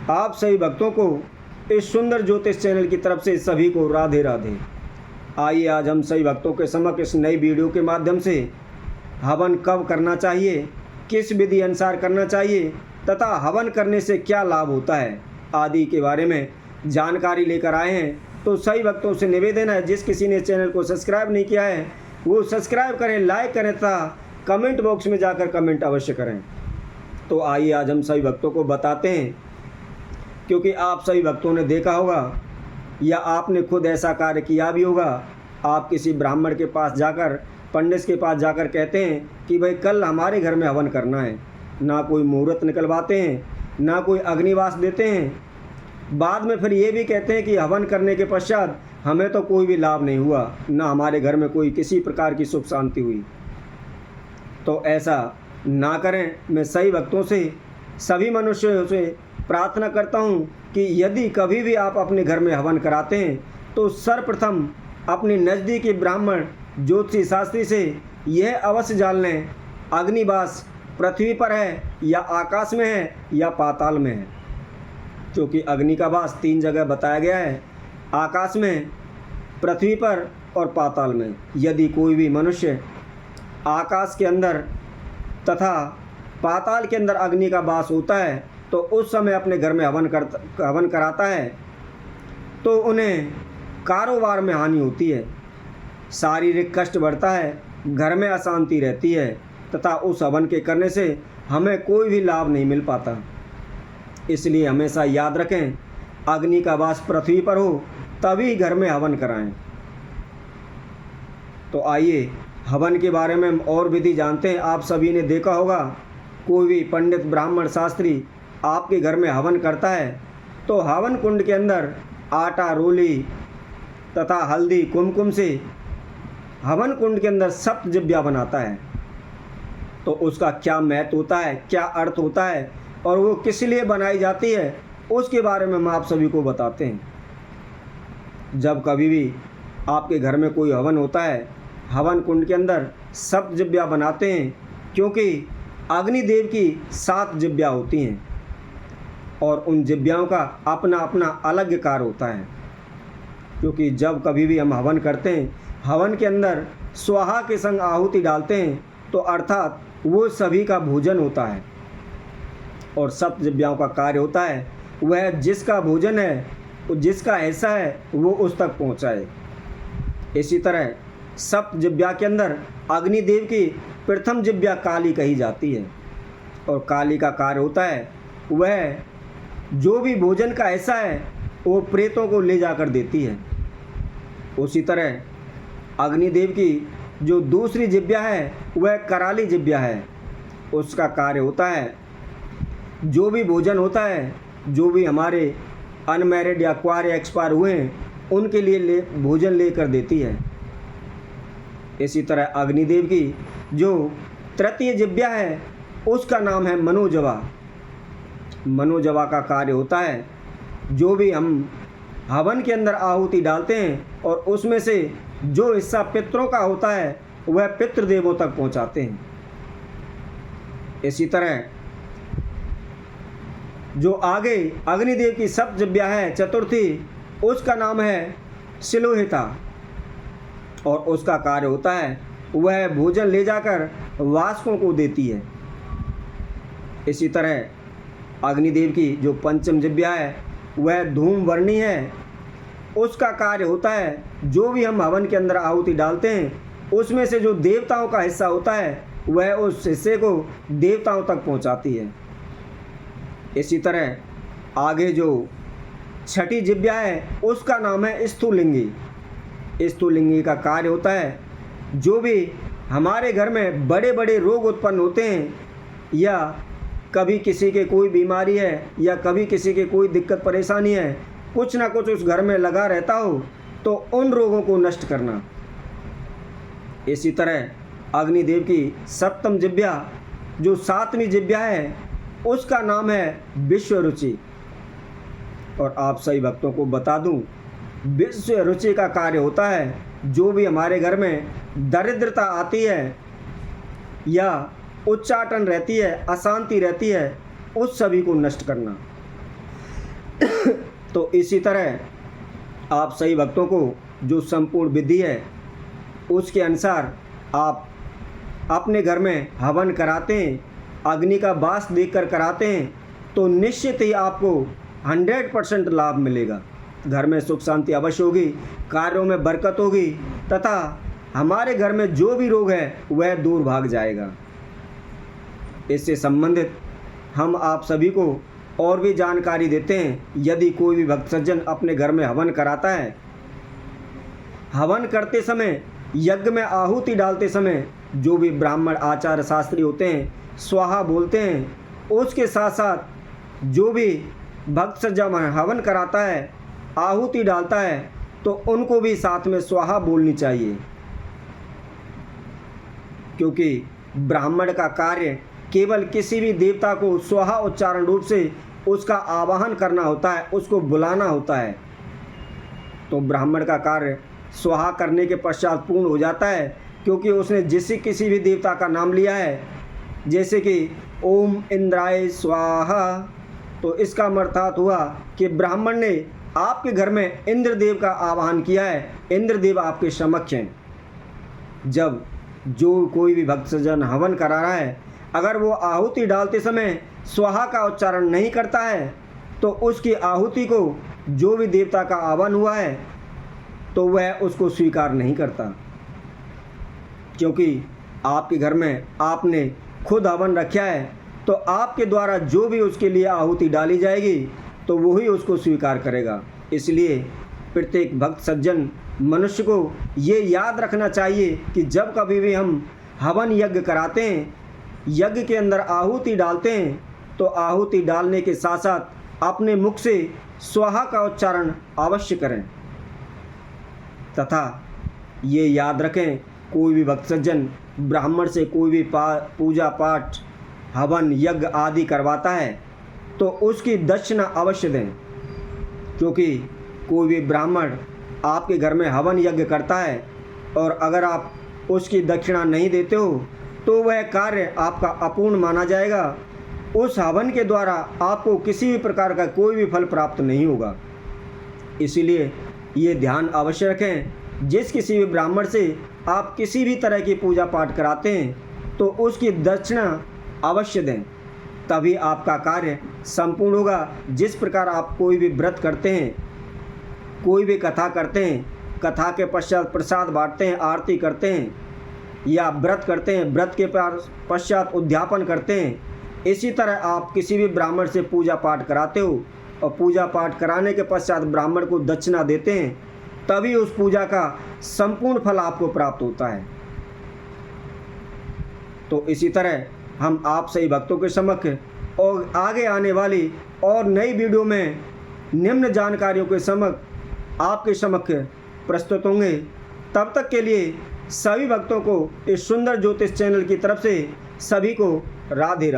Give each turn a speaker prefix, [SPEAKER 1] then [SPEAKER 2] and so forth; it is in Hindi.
[SPEAKER 1] आप सभी भक्तों को इस सुंदर ज्योतिष चैनल की तरफ से सभी को राधे राधे। आइए आज हम सभी भक्तों के समक्ष इस नई वीडियो के माध्यम से हवन कब करना चाहिए, किस विधि अनुसार करना चाहिए तथा हवन करने से क्या लाभ होता है आदि के बारे में जानकारी लेकर आए हैं। तो सभी भक्तों से निवेदन है, जिस किसी ने चैनल को सब्सक्राइब नहीं किया है वो सब्सक्राइब करें, लाइक करें तथा कमेंट बॉक्स में जाकर कमेंट अवश्य करें। तो आइए आज हम सभी भक्तों को बताते हैं, क्योंकि आप सभी भक्तों ने देखा होगा या आपने खुद ऐसा कार्य किया भी होगा। आप किसी ब्राह्मण के पास जाकर, पंडित के पास जाकर कहते हैं कि भाई कल हमारे घर में हवन करना है, ना कोई मुहूर्त निकलवाते हैं, ना कोई अग्निवास देते हैं। बाद में फिर ये भी कहते हैं कि हवन करने के पश्चात हमें तो कोई भी लाभ नहीं हुआ, ना हमारे घर में कोई किसी प्रकार की सुख शांति हुई। तो ऐसा ना करें। मैं सही भक्तों से, सभी मनुष्यों से प्रार्थना करता हूँ कि यदि कभी भी आप अपने घर में हवन कराते हैं तो सर्वप्रथम अपने नज़दीकी ब्राह्मण ज्योतिषी शास्त्री से यह अवश्य जान लें अग्निवास पृथ्वी पर है या आकाश में है या पाताल में है। क्योंकि अग्नि का वास 3 जगह बताया गया है, आकाश में, पृथ्वी पर और पाताल में। यदि कोई भी मनुष्य आकाश के अंदर तथा पाताल के अंदर अग्नि का वास होता है तो उस समय अपने घर में हवन कराता है तो उन्हें कारोबार में हानि होती है, शारीरिक कष्ट बढ़ता है, घर में अशांति रहती है तथा उस हवन के करने से हमें कोई भी लाभ नहीं मिल पाता। इसलिए हमेशा याद रखें, अग्नि का वास पृथ्वी पर हो तभी घर में हवन कराएं। तो आइए हवन के बारे में हम और विधि जानते हैं। आप सभी ने देखा होगा, कोई भी पंडित, ब्राह्मण, शास्त्री आपके घर में हवन करता है तो हवन कुंड के अंदर आटा, रोली तथा हल्दी, कुमकुम से हवन कुंड के अंदर सप्तजिह्वा बनाता है। तो उसका क्या महत्व होता है, क्या अर्थ होता है और वो किस लिए बनाई जाती है, उसके बारे में हम आप सभी को बताते हैं। जब कभी भी आपके घर में कोई हवन होता है, हवन कुंड के अंदर सप्तजिह्वा बनाते हैं, क्योंकि अग्निदेव की 7 जिह्वा होती हैं और उन जिह्वाओं का अपना अपना अलग कार्य होता है। क्योंकि जब कभी भी हम हवन करते हैं, हवन के अंदर स्वाहा के संग आहुति डालते हैं तो अर्थात वो सभी का भोजन होता है और सप्तजिह्वाओं का कार्य होता है वह जिसका भोजन है, जिसका ऐसा है वो उस तक पहुँचाए। इसी तरह सप्तजिह्वा के अंदर अग्निदेव की प्रथम जिह्वा काली कही जाती है और काली का कार्य होता है वह जो भी भोजन का ऐसा है वो प्रेतों को ले जाकर देती है। उसी तरह अग्निदेव की जो दूसरी जिह्वा है वह कराली जिह्वा है, उसका कार्य होता है जो भी भोजन होता है, जो भी हमारे अनमैरिड या कुंवारे एक्सपायर हुए हैं उनके लिए भोजन लेकर देती है। इसी तरह अग्निदेव की जो तृतीय जिह्वा है उसका नाम है मनोजवा। मनोजवा का कार्य होता है जो भी हम हवन के अंदर आहुति डालते हैं और उसमें से जो हिस्सा पितरों का होता है वह पितृदेवों तक पहुंचाते हैं। इसी तरह जो आगे अग्निदेव की सप्तजिह्वा है चतुर्थी, उसका नाम है सिलोहिता और उसका कार्य होता है वह भोजन ले जाकर वासकों को देती है। इसी तरह अग्निदेव की जो पंचम जिह्वा है वह धूम्रवर्णी है, उसका कार्य होता है जो भी हम हवन के अंदर आहुति डालते हैं उसमें से जो देवताओं का हिस्सा होता है वह उस हिस्से को देवताओं तक पहुंचाती है। इसी तरह आगे जो छठी जिह्वा है उसका नाम है स्थूलिंगी। स्थूलिंगी का कार्य होता है जो भी हमारे घर में बड़े बड़े रोग उत्पन्न होते हैं या कभी किसी के कोई बीमारी है या कभी किसी के कोई दिक्कत परेशानी है, कुछ ना कुछ उस घर में लगा रहता हो तो उन रोगों को नष्ट करना। इसी तरह अग्निदेव की सप्तम जिह्वा जो 7वीं जिह्वा है उसका नाम है विश्वरुचि। और आप सही भक्तों को बता दूं, विश्वरुचि का कार्य होता है जो भी हमारे घर में दरिद्रता आती है या उच्चाटन रहती है, अशांति रहती है, उस सभी को नष्ट करना। तो इसी तरह आप सभी भक्तों को जो संपूर्ण विधि है उसके अनुसार आप अपने घर में हवन कराते हैं, अग्नि का वास देखकर कराते हैं, तो निश्चित ही आपको 100% लाभ मिलेगा। घर में सुख शांति अवश्य होगी, कार्यों में बरकत होगी तथा हमारे घर में जो भी रोग है वह दूर भाग जाएगा। इससे संबंधित हम आप सभी को और भी जानकारी देते हैं। यदि कोई भी भक्त सज्जन अपने घर में हवन कराता है, हवन करते समय, यज्ञ में आहुति डालते समय जो भी ब्राह्मण आचार्य शास्त्री होते हैं स्वाहा बोलते हैं, उसके साथ साथ जो भी भक्त सज्जन हवन कराता है, आहुति डालता है, तो उनको भी साथ में स्वाहा बोलनी चाहिए। क्योंकि ब्राह्मण का कार्य केवल किसी भी देवता को स्वाहा उच्चारण रूप से उसका आवाहन करना होता है, उसको बुलाना होता है। तो ब्राह्मण का कार्य स्वाहा करने के पश्चात पूर्ण हो जाता है, क्योंकि उसने किसी भी देवता का नाम लिया है, जैसे कि ओम इंद्राय स्वाहा, तो इसका अर्थात हुआ कि ब्राह्मण ने आपके घर में इंद्रदेव का आवाहन किया है, इंद्रदेव आपके समक्ष हैं। जब जो कोई भी भक्त सज्जन हवन करा रहा है, अगर वो आहुति डालते समय स्वाहा का उच्चारण नहीं करता है, तो उसकी आहुति को जो भी देवता का आह्वान हुआ है तो वह उसको स्वीकार नहीं करता। क्योंकि आपके घर में आपने खुद हवन रखा है, तो आपके द्वारा जो भी उसके लिए आहुति डाली जाएगी तो वही उसको स्वीकार करेगा। इसलिए प्रत्येक भक्त सज्जन मनुष्य को ये याद रखना चाहिए कि जब कभी भी हम हवन यज्ञ कराते हैं, यज्ञ के अंदर आहुति डालते हैं, तो आहुति डालने के साथ साथ अपने मुख से स्वाहा का उच्चारण अवश्य करें। तथा ये याद रखें, कोई भी भक्त सज्जन ब्राह्मण से कोई भी पूजा पाठ हवन यज्ञ आदि करवाता है तो उसकी दक्षिणा अवश्य दें। क्योंकि कोई भी ब्राह्मण आपके घर में हवन यज्ञ करता है और अगर आप उसकी दक्षिणा नहीं देते हो तो वह कार्य आपका अपूर्ण माना जाएगा। उस हवन के द्वारा आपको किसी भी प्रकार का कोई भी फल प्राप्त नहीं होगा। इसीलिए ये ध्यान अवश्य रखें, जिस किसी भी ब्राह्मण से आप किसी भी तरह की पूजा पाठ कराते हैं तो उसकी दक्षिणा अवश्य दें, तभी आपका कार्य संपूर्ण होगा। जिस प्रकार आप कोई भी व्रत करते हैं, कोई भी कथा करते हैं, कथा के पश्चात प्रसाद बांटते हैं, आरती करते हैं, या व्रत करते हैं, व्रत के पश्चात उद्यापन करते हैं, इसी तरह आप किसी भी ब्राह्मण से पूजा पाठ कराते हो और पूजा पाठ कराने के पश्चात ब्राह्मण को दक्षिणा देते हैं, तभी उस पूजा का संपूर्ण फल आपको प्राप्त होता है। तो इसी तरह हम आप सही भक्तों के समक्ष और आगे आने वाली और नई वीडियो में निम्न जानकारियों के समक्ष आपके समक्ष प्रस्तुत होंगे। तब तक के लिए सभी भक्तों को इस सुंदर ज्योतिष चैनल की तरफ से सभी को राधे राधे।